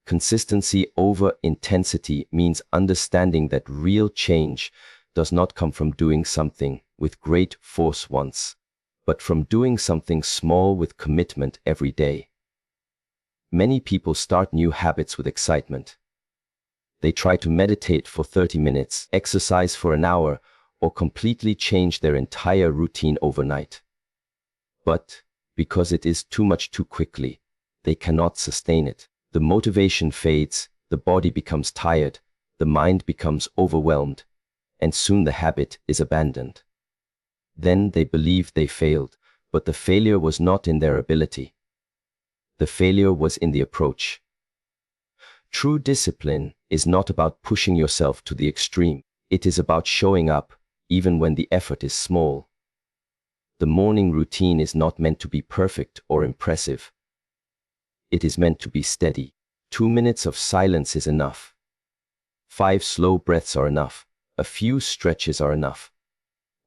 Consistency over intensity means understanding that real change does not come from doing something with great force once, but from doing something small with commitment every day. Many people start new habits with excitement. They try to meditate for 30 minutes, exercise for an hour, or completely change their entire routine overnight. But because it is too much too quickly, they cannot sustain it. The motivation fades, the body becomes tired, the mind becomes overwhelmed, and soon the habit is abandoned. Then they believe they failed, but the failure was not in their ability. The failure was in the approach. True discipline is not about pushing yourself to the extreme. It is about showing up, even when the effort is small. The morning routine is not meant to be perfect or impressive. It is meant to be steady. 2 minutes of silence is enough. 5 slow breaths are enough. A few stretches are enough.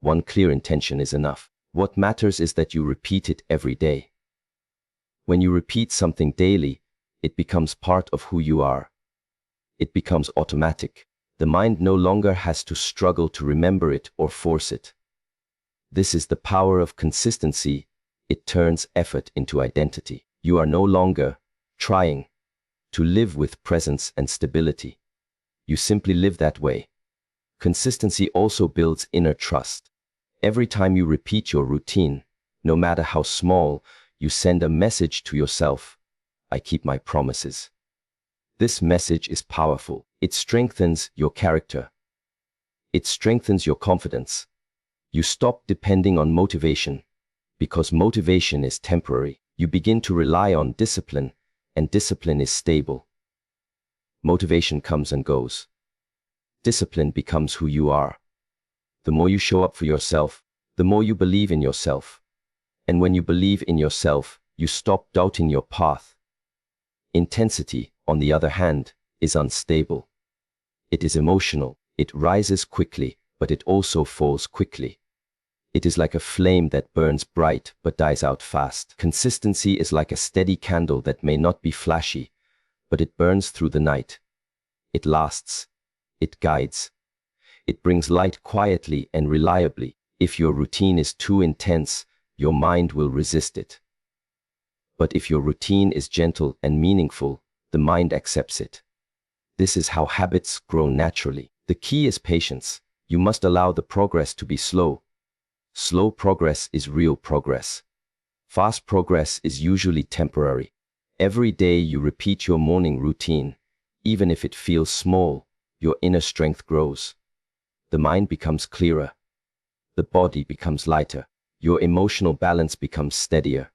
1 clear intention is enough. What matters is that you repeat it every day. When you repeat something daily, it becomes part of who you are. It becomes automatic. The mind no longer has to struggle to remember it or force it. This is the power of consistency. It turns effort into identity. You are no longer trying to live with presence and stability. You simply live that way. Consistency also builds inner trust. Every time you repeat your routine, no matter how small, you send a message to yourself: I keep my promises. This message is powerful. It strengthens your character. It strengthens your confidence. You stop depending on motivation, because motivation is temporary. You begin to rely on discipline, and discipline is stable. Motivation comes and goes. Discipline becomes who you are. The more you show up for yourself, the more you believe in yourself. And when you believe in yourself, you stop doubting your path. Intensity, on the other hand, is unstable. It is emotional. It rises quickly, but it also falls quickly. It is like a flame that burns bright but dies out fast. Consistency is like a steady candle that may not be flashy, but it burns through the night. It lasts. It guides. It brings light quietly and reliably. If your routine is too intense, your mind will resist it. But if your routine is gentle and meaningful, the mind accepts it. This is how habits grow naturally. The key is patience. You must allow the progress to be slow. Slow progress is real progress. Fast progress is usually temporary. Every day you repeat your morning routine, even if it feels small, your inner strength grows. The mind becomes clearer. The body becomes lighter. Your emotional balance becomes steadier.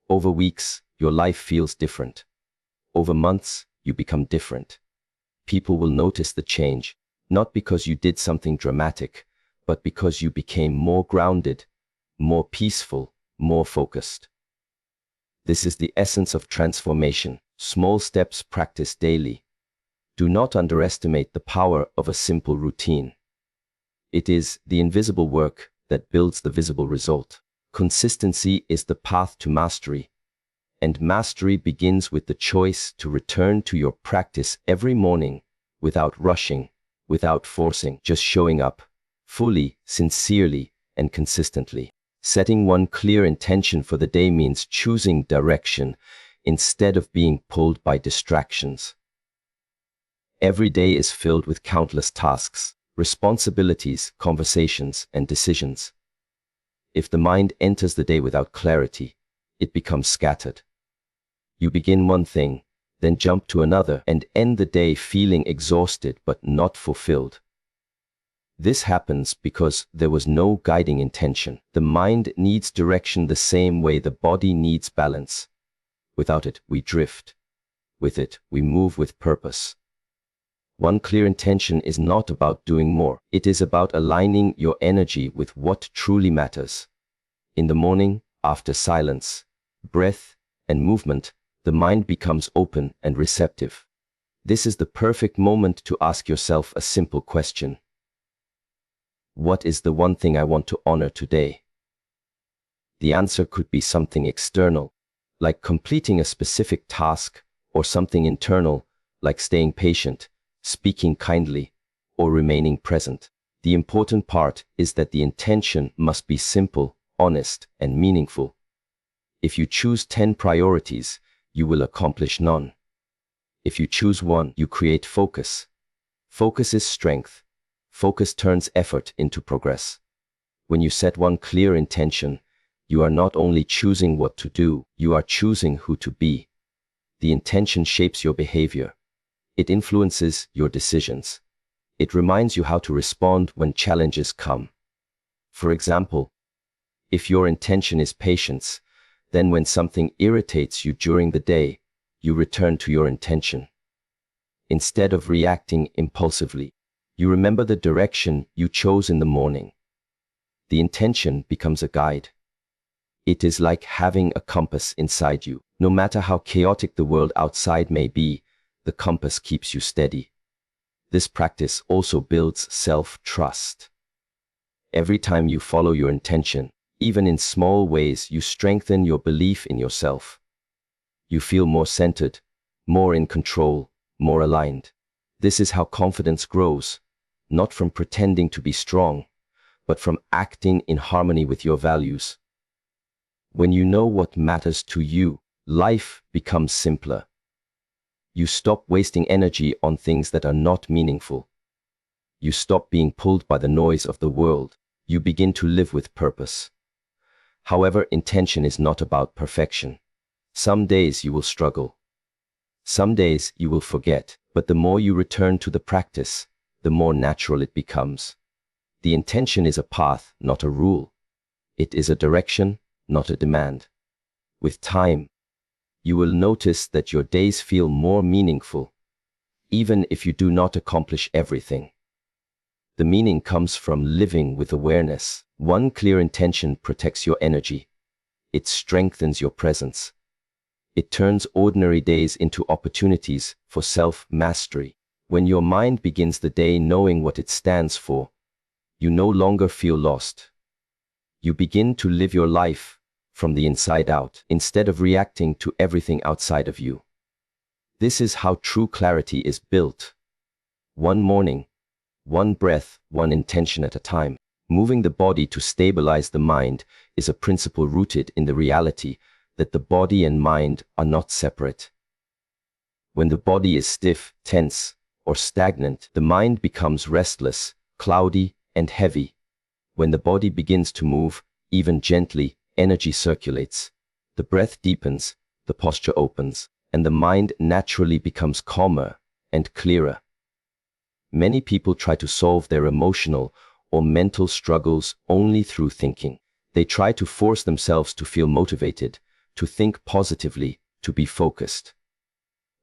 Over weeks, your life feels different. Over months, you become different. People will notice the change, not because you did something dramatic, but because you became more grounded, more peaceful, more focused. This is the essence of transformation. Small steps practiced daily. Do not underestimate the power of a simple routine. It is the invisible work that builds the visible result. Consistency is the path to mastery, and mastery begins with the choice to return to your practice every morning without rushing, without forcing, just showing up, fully, sincerely, and consistently. Setting one clear intention for the day means choosing direction instead of being pulled by distractions. Every day is filled with countless tasks, responsibilities, conversations, and decisions. If the mind enters the day without clarity, it becomes scattered. You begin one thing, then jump to another, and end the day feeling exhausted but not fulfilled. This happens because there was no guiding intention. The mind needs direction the same way the body needs balance. Without it, we drift. With it, we move with purpose. One clear intention is not about doing more. It is about aligning your energy with what truly matters. In the morning, after silence, breath, and movement, the mind becomes open and receptive. This is the perfect moment to ask yourself a simple question. What is the one thing I want to honor today? The answer could be something external, like completing a specific task or something internal, like staying patient, speaking kindly, or remaining present. The important part is that the intention must be simple, honest, and meaningful. If you choose 10 priorities, you will accomplish none. If you choose one, you create focus. Focus is strength. Focus turns effort into progress. When you set one clear intention, you are not only choosing what to do, you are choosing who to be. The intention shapes your behavior. It influences your decisions. It reminds you how to respond when challenges come. For example, if your intention is patience, then when something irritates you during the day, you return to your intention. Instead of reacting impulsively, you remember the direction you chose in the morning. The intention becomes a guide. It is like having a compass inside you. No matter how chaotic the world outside may be, the compass keeps you steady. This practice also builds self-trust. Every time you follow your intention, even in small ways, you strengthen your belief in yourself. You feel more centered, more in control, more aligned. This is how confidence grows, not from pretending to be strong, but from acting in harmony with your values. When you know what matters to you, life becomes simpler. You stop wasting energy on things that are not meaningful. You stop being pulled by the noise of the world. You begin to live with purpose. However, intention is not about perfection. Some days you will struggle. Some days you will forget, but the more you return to the practice, the more natural it becomes. The intention is a path, not a rule. It is a direction, not a demand. With time, you will notice that your days feel more meaningful, even if you do not accomplish everything. The meaning comes from living with awareness. One clear intention protects your energy. It strengthens your presence. It turns ordinary days into opportunities for self-mastery. When your mind begins the day knowing what it stands for, you no longer feel lost. You begin to live your life from the inside out, instead of reacting to everything outside of you. This is how true clarity is built. One morning, one breath, one intention at a time. Moving the body to stabilize the mind is a principle rooted in the reality that the body and mind are not separate. When the body is stiff, tense, or stagnant, the mind becomes restless, cloudy, and heavy. When the body begins to move, even gently, energy circulates. The breath deepens, the posture opens, and the mind naturally becomes calmer and clearer. Many people try to solve their emotional or mental struggles only through thinking. They try to force themselves to feel motivated, to think positively, to be focused.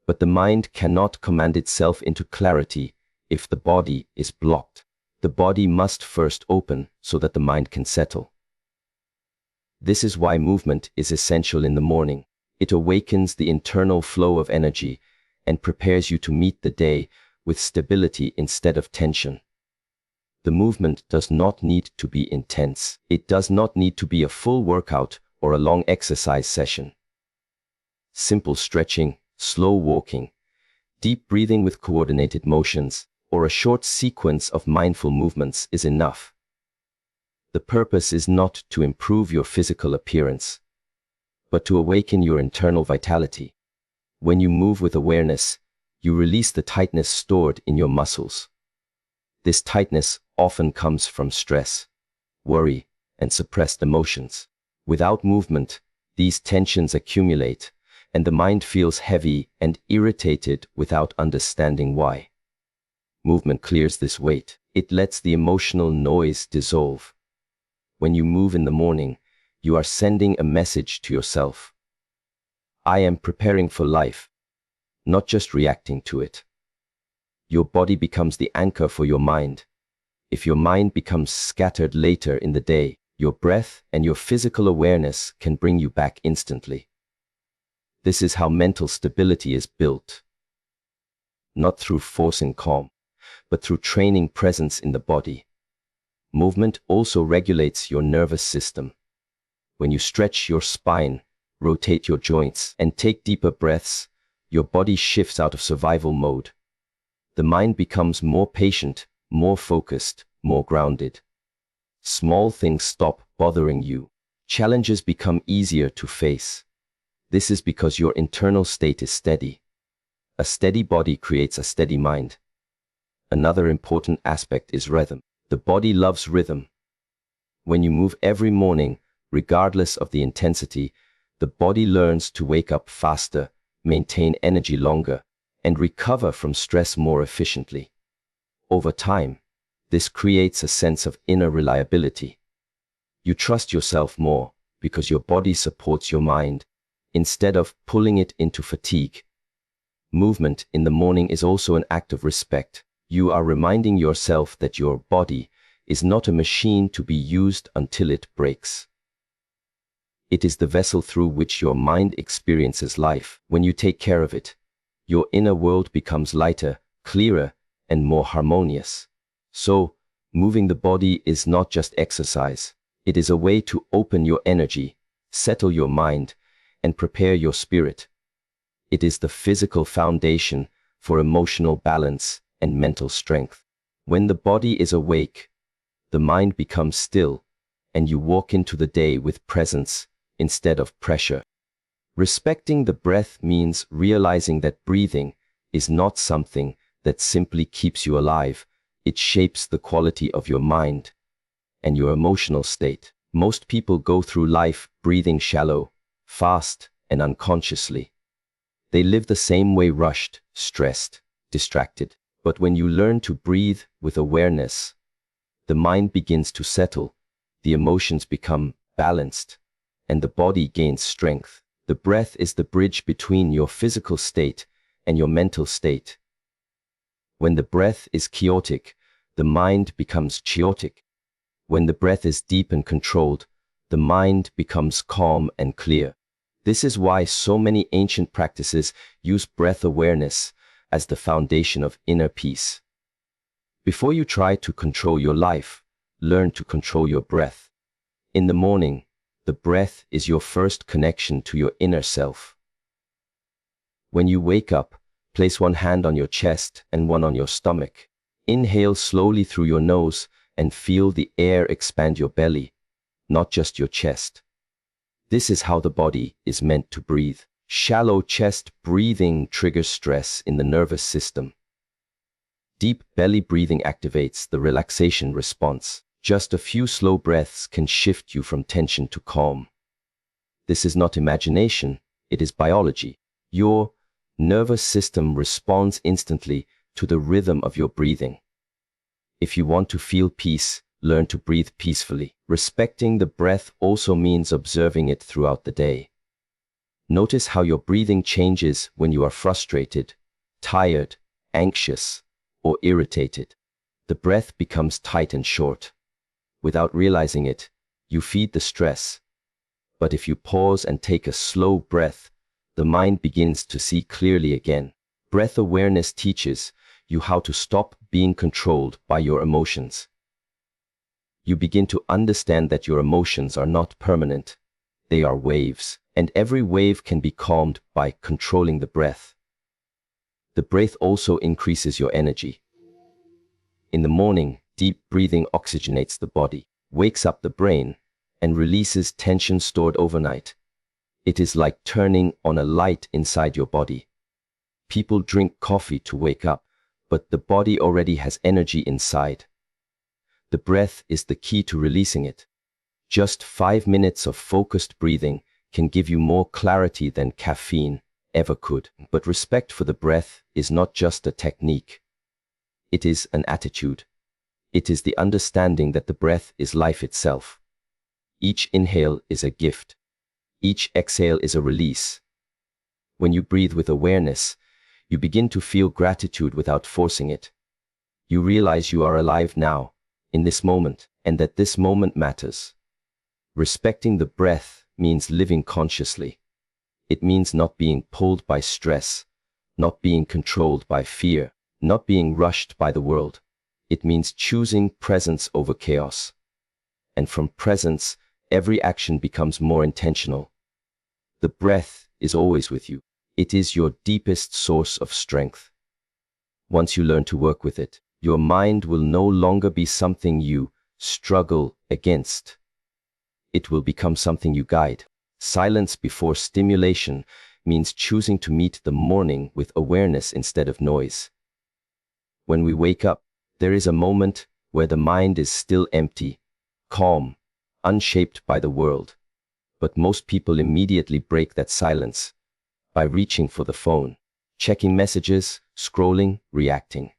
But the mind cannot command itself into clarity if the body is blocked. The body must first open so that the mind can settle. This is why movement is essential in the morning. It awakens the internal flow of energy and prepares you to meet the day with stability instead of tension. The movement does not need to be intense. It does not need to be a full workout or a long exercise session. Simple stretching, slow walking, deep breathing with coordinated motions, or a short sequence of mindful movements is enough. The purpose is not to improve your physical appearance, but to awaken your internal vitality. When you move with awareness, you release the tightness stored in your muscles. This tightness often comes from stress, worry, and suppressed emotions. Without movement, these tensions accumulate, and the mind feels heavy and irritated without understanding why. Movement clears this weight. It lets the emotional noise dissolve. When you move in the morning, you are sending a message to yourself. I am preparing for life, not just reacting to it. Your body becomes the anchor for your mind. If your mind becomes scattered later in the day, your breath and your physical awareness can bring you back instantly. This is how mental stability is built. Not through forcing calm, but through training presence in the body. Movement also regulates your nervous system. When you stretch your spine, rotate your joints, and take deeper breaths, your body shifts out of survival mode. The mind becomes more patient, more focused, more grounded. Small things stop bothering you. Challenges become easier to face. This is because your internal state is steady. A steady body creates a steady mind. Another important aspect is rhythm. The body loves rhythm. When you move every morning, regardless of the intensity, the body learns to wake up faster, maintain energy longer, and recover from stress more efficiently. Over time, this creates a sense of inner reliability. You trust yourself more because your body supports your mind, instead of pulling it into fatigue. Movement in the morning is also an act of respect. You are reminding yourself that your body is not a machine to be used until it breaks. It is the vessel through which your mind experiences life. When you take care of it, your inner world becomes lighter, clearer, and more harmonious. So, moving the body is not just exercise. It is a way to open your energy, settle your mind, and prepare your spirit. It is the physical foundation for emotional balance and mental strength. When the body is awake, the mind becomes still, and you walk into the day with presence instead of pressure. Respecting the breath means realizing that breathing is not something that simply keeps you alive. It shapes the quality of your mind and your emotional state. Most people go through life breathing shallow, fast, and unconsciously. They live the same way, rushed, stressed, distracted. But when you learn to breathe with awareness, the mind begins to settle, the emotions become balanced, and the body gains strength. The breath is the bridge between your physical state and your mental state. When the breath is chaotic, the mind becomes chaotic. When the breath is deep and controlled, the mind becomes calm and clear. This is why so many ancient practices use breath awareness as the foundation of inner peace. Before you try to control your life, learn to control your breath. In the morning, the breath is your first connection to your inner self. When you wake up, place one hand on your chest and one on your stomach. Inhale slowly through your nose and feel the air expand your belly, not just your chest. This is how the body is meant to breathe. Shallow chest breathing triggers stress in the nervous system. Deep belly breathing activates the relaxation response. Just a few slow breaths can shift you from tension to calm. This is not imagination, it is biology. Your nervous system responds instantly to the rhythm of your breathing. If you want to feel peace, learn to breathe peacefully. Respecting the breath also means observing it throughout the day. Notice how your breathing changes when you are frustrated, tired, anxious, or irritated. The breath becomes tight and short. Without realizing it, you feed the stress. But if you pause and take a slow breath, the mind begins to see clearly again. Breath awareness teaches you how to stop being controlled by your emotions. You begin to understand that your emotions are not permanent. They are waves, and every wave can be calmed by controlling the breath. The breath also increases your energy. In the morning, deep breathing oxygenates the body, wakes up the brain, and releases tension stored overnight. It is like turning on a light inside your body. People drink coffee to wake up, but the body already has energy inside. The breath is the key to releasing it. Just 5 minutes of focused breathing can give you more clarity than caffeine ever could. But respect for the breath is not just a technique. It is an attitude. It is the understanding that the breath is life itself. Each inhale is a gift. Each exhale is a release. When you breathe with awareness, you begin to feel gratitude without forcing it. You realize you are alive now, in this moment, and that this moment matters. Respecting the breath means living consciously. It means not being pulled by stress, not being controlled by fear, not being rushed by the world. It means choosing presence over chaos. And from presence, every action becomes more intentional. The breath is always with you. It is your deepest source of strength. Once you learn to work with it, your mind will no longer be something you struggle against. It will become something you guide. Silence before stimulation means choosing to meet the morning with awareness instead of noise. When we wake up, there is a moment where the mind is still empty, calm, unshaped by the world. But most people immediately break that silence by reaching for the phone, checking messages, scrolling, reacting.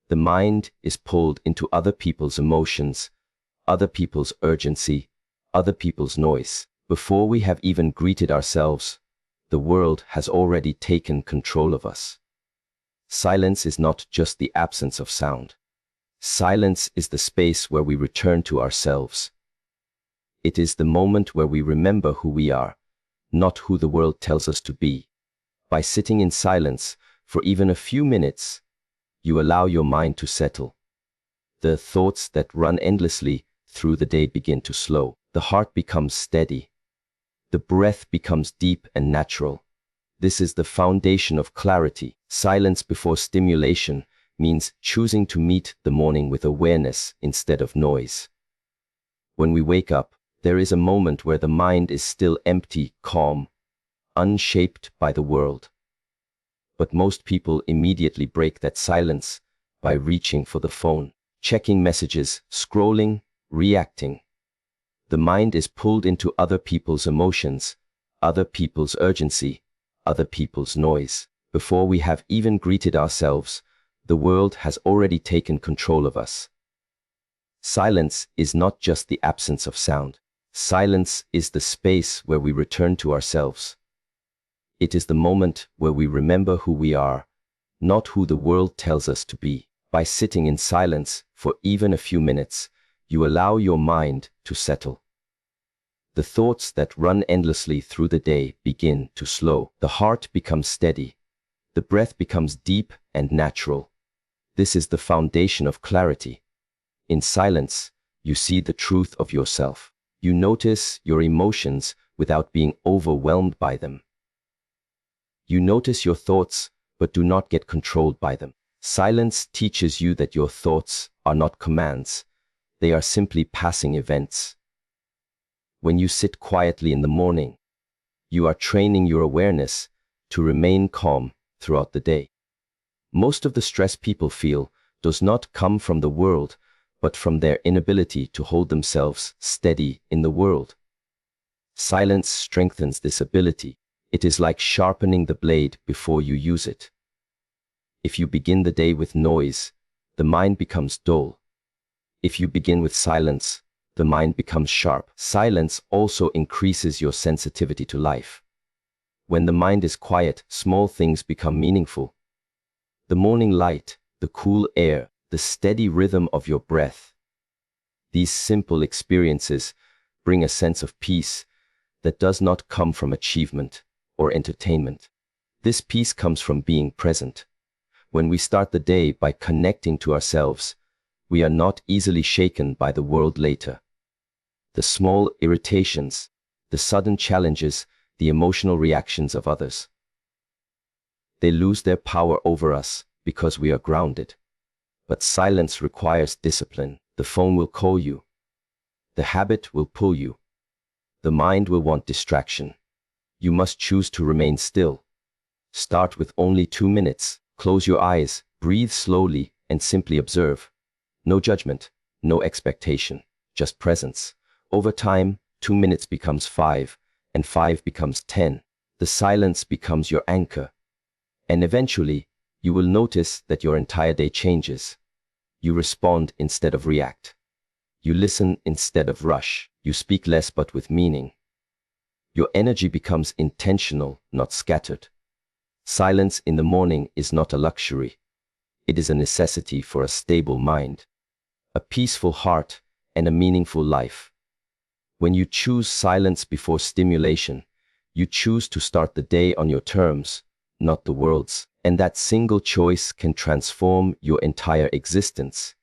The mind is pulled into other people's emotions, other people's urgency, other people's noise. Before we have even greeted ourselves, the world has already taken control of us. Silence is not just the absence of sound. Silence is the space where we return to ourselves. It is the moment where we remember who we are, not who the world tells us to be. By sitting in silence for even a few minutes, you allow your mind to settle. The thoughts that run endlessly through the day begin to slow. The heart becomes steady. The breath becomes deep and natural. This is the foundation of clarity. Silence before stimulation means choosing to meet the morning with awareness instead of noise. When we wake up, there is a moment where the mind is still empty, calm, unshaped by the world. But most people immediately break that silence by reaching for the phone, checking messages, scrolling, reacting. The mind is pulled into other people's emotions, other people's urgency, other people's noise. Before we have even greeted ourselves, the world has already taken control of us. Silence is not just the absence of sound. Silence is the space where we return to ourselves. It is the moment where we remember who we are, not who the world tells us to be. By sitting in silence for even a few minutes, you allow your mind to settle. The thoughts that run endlessly through the day begin to slow. The heart becomes steady. The breath becomes deep and natural. This is the foundation of clarity. In silence, you see the truth of yourself. You notice your emotions without being overwhelmed by them. You notice your thoughts, but do not get controlled by them. Silence teaches you that your thoughts are not commands. They are simply passing events. When you sit quietly in the morning, you are training your awareness to remain calm throughout the day. Most of the stress people feel does not come from the world, but from their inability to hold themselves steady in the world. Silence strengthens this ability. It is like sharpening the blade before you use it. If you begin the day with noise, the mind becomes dull. If you begin with silence, the mind becomes sharp. Silence also increases your sensitivity to life. When the mind is quiet, small things become meaningful. The morning light, the cool air, the steady rhythm of your breath. These simple experiences bring a sense of peace that does not come from achievement or entertainment. This peace comes from being present. When we start the day by connecting to ourselves, we are not easily shaken by the world later. The small irritations, the sudden challenges, the emotional reactions of others. They lose their power over us because we are grounded. But silence requires discipline. The phone will call you. The habit will pull you. The mind will want distraction. You must choose to remain still. Start with only 2 minutes. Close your eyes, breathe slowly, and simply observe. No judgment, no expectation, just presence. Over time, 2 minutes becomes 5, and 5 becomes 10. The silence becomes your anchor. And eventually, you will notice that your entire day changes. You respond instead of react. You listen instead of rush. You speak less but with meaning. Your energy becomes intentional, not scattered. Silence in the morning is not a luxury. It is a necessity for a stable mind, a peaceful heart, and a meaningful life. When you choose silence before stimulation, you choose to start the day on your terms, not the world's. And that single choice can transform your entire existence.